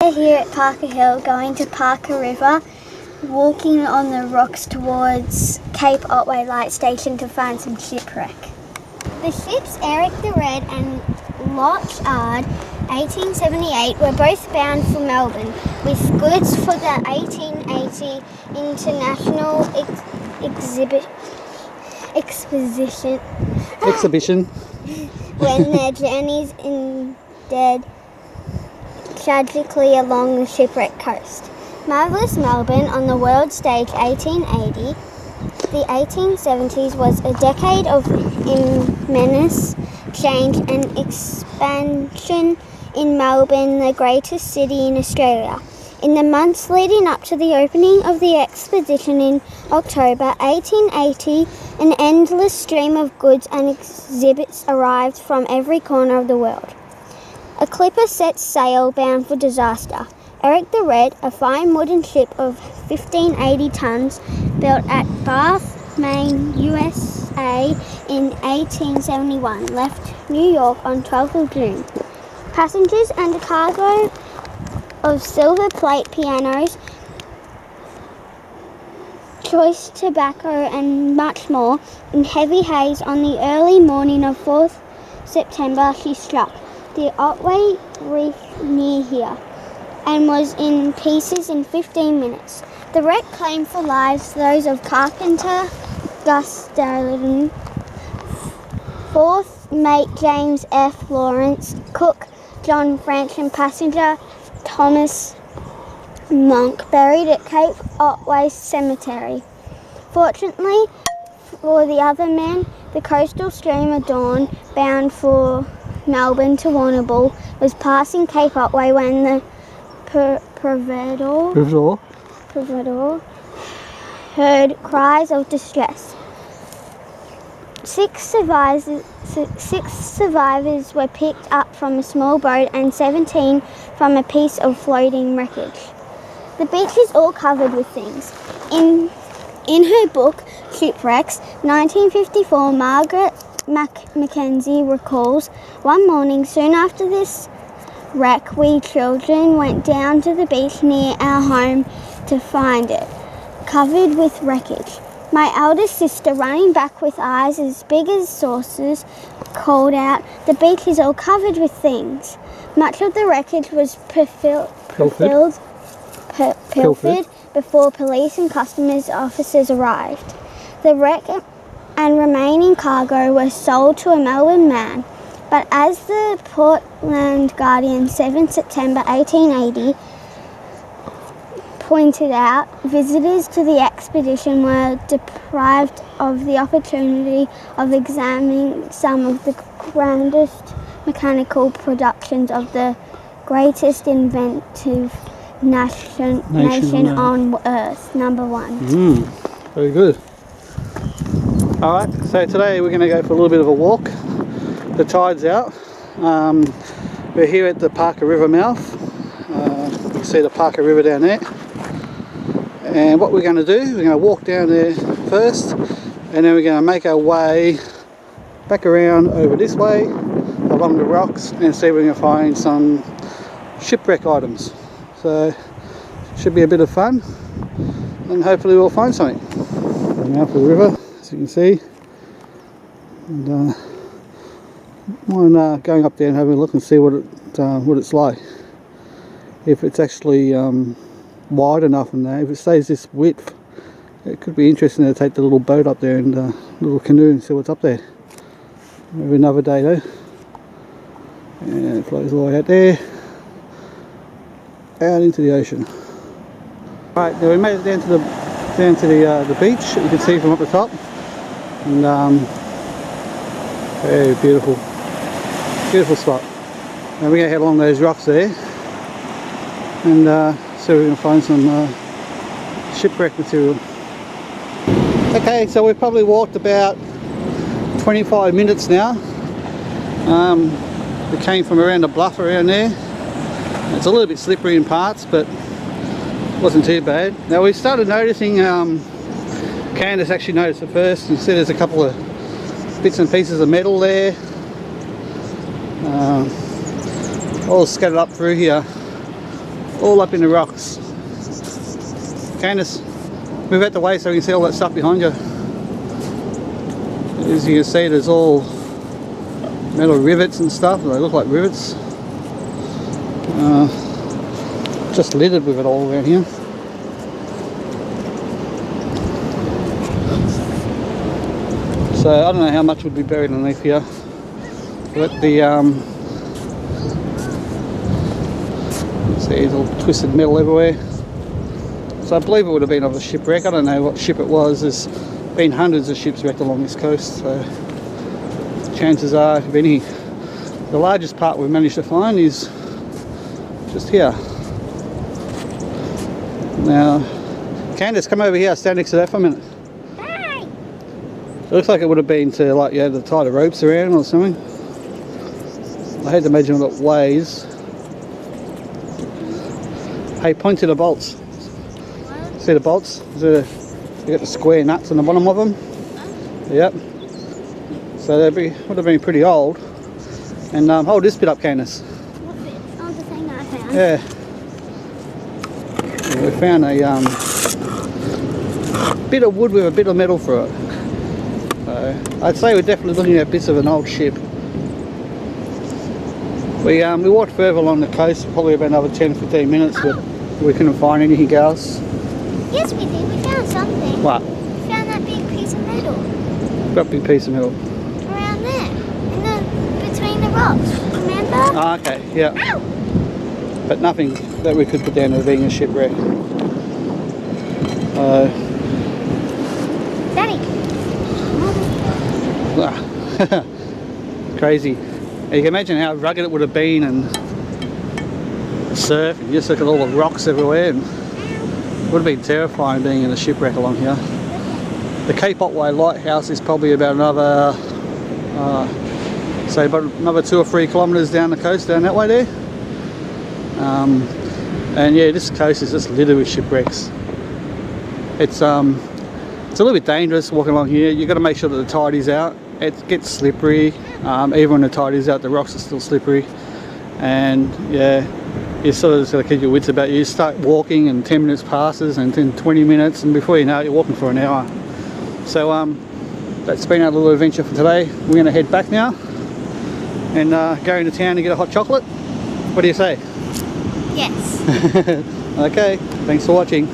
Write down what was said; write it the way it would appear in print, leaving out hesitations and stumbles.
We're here at Parker Hill, going to Parker River, walking on the rocks towards Cape Otway Light Station to find some shipwreck. The ships Eric the Red and Lochard 1878 were both bound for Melbourne with goods for the 1880 International Exposition when their journeys ended tragically along the shipwreck coast. Marvellous Melbourne on the world stage 1880. The 1870s was a decade of immense change and expansion in Melbourne, the greatest city in Australia. In the months leading up to the opening of the exposition in October 1880, an endless stream of goods and exhibits arrived from every corner of the world. A clipper set sail bound for disaster. Eric the Red, a fine wooden ship of 1580 tons, built at Bath, Maine, USA in 1871, left New York on 12th of June. Passengers and a cargo of silver plate pianos, choice tobacco and much more. In heavy haze on the early morning of 4th September she struck the Otway reef near here and was in pieces in 15 minutes. The wreck claimed for lives those of carpenter Gus Darlington, fourth mate James F. Lawrence, cook John French and passenger Thomas Monk, buried at Cape Otway Cemetery. Fortunately for the other men, the coastal steamer Dawn, bound for Melbourne to Warrnambool, was passing Cape Otway when the Provedor heard cries of distress. Six survivors were picked up from a small boat and 17 from a piece of floating wreckage. The beach is all covered with things. In her book, Shipwrecks, 1954, Margaret Mackenzie recalls, one morning soon after this wreck, we children went down to the beach near our home to find it, covered with wreckage. My eldest sister, running back with eyes as big as saucers, called out, "The beach is all covered with things." Much of the wreckage was pilfered before police and customs officers arrived. The wreck and remaining cargo were sold to a Melbourne man, but as the Portland Guardian 7 September 1880 pointed out, visitors to the expedition were deprived of the opportunity of examining some of the grandest mechanical productions of the greatest inventive nation on earth, number one. Very good. Alright, so today we're going to go for a little bit of a walk. The tide's out. We're here at the Parker River mouth. You can see the Parker River down there. And what we're going to do, we're going to walk down there first, and then we're going to make our way back around over this way along the rocks and see if we can find some shipwreck items. So it should be a bit of fun, and hopefully we'll find something. Now for the river, as you can see, and I'm going up there and having a look and see what it's like. If it's actually wide enough, and if it stays this width, it could be interesting to take the little boat up there and little canoe and see what's up there. Maybe another day though. And it flows all the way out there, out into the ocean. Right, now we made it down to the beach. You can see from up the top, and very beautiful spot. And we're going to head along those rocks there and see if we can find some shipwreck material. Okay, so we've probably walked about 25 minutes now. We came from around the bluff around there. It's a little bit slippery in parts, but it wasn't too bad. Now we started noticing, Candace actually noticed it first, and said there's a couple of bits and pieces of metal there, all scattered up through here, all up in the rocks. Candace, move out the way so we can see all that stuff behind you. As you can see, there's all metal rivets and stuff. They look like rivets. Just littered with it all around here. So I don't know how much would be buried underneath here, but the see, there's all twisted metal everywhere. So I believe it would have been of a shipwreck. I don't know what ship it was. There's been hundreds of ships wrecked along this coast, so chances are, if any, the largest part we've managed to find is just here. Now, Candace, come over here, stand next to that for a minute. Hi. It looks like it would have been to, like, you had to tie the ropes around or something. I had to imagine what it weighs. Hey, point to the bolts. See the bolts? You got the square nuts on the bottom of them. Yep. So they would have been pretty old. And hold this bit up, Candace. What bit? Oh, the thing that I found. Yeah. We found a bit of wood with a bit of metal through it. So I'd say we're definitely looking at bits of an old ship. We walked further along the coast, probably about another 10-15 minutes, but we couldn't find anything else. Yes, we did. We found something. What? We found that big piece of metal. Got a big piece of metal. Around there. Between the rocks. Remember? Oh, okay, yeah. Ow! But nothing that we could put down as being a shipwreck. Daddy. Crazy. And you can imagine how rugged it would have been, and surf, and just look at all the rocks everywhere. And it would have been terrifying being in a shipwreck along here. The Cape Otway lighthouse is probably about another, say about another 2 or 3 kilometres down the coast, down that way there. And yeah, this coast is just littered with shipwrecks. It's a little bit dangerous walking along here. You've got to make sure that the tide is out. It gets slippery. Even when the tide is out, the rocks are still slippery. And yeah, you sort of just got to keep your wits about you. You start walking and 10 minutes passes, and then 20 minutes, and before you know it, you're walking for an hour. So that's been our little adventure for today. We're going to head back now and go into town to get a hot chocolate. What do you say? Yes. Okay, thanks for watching.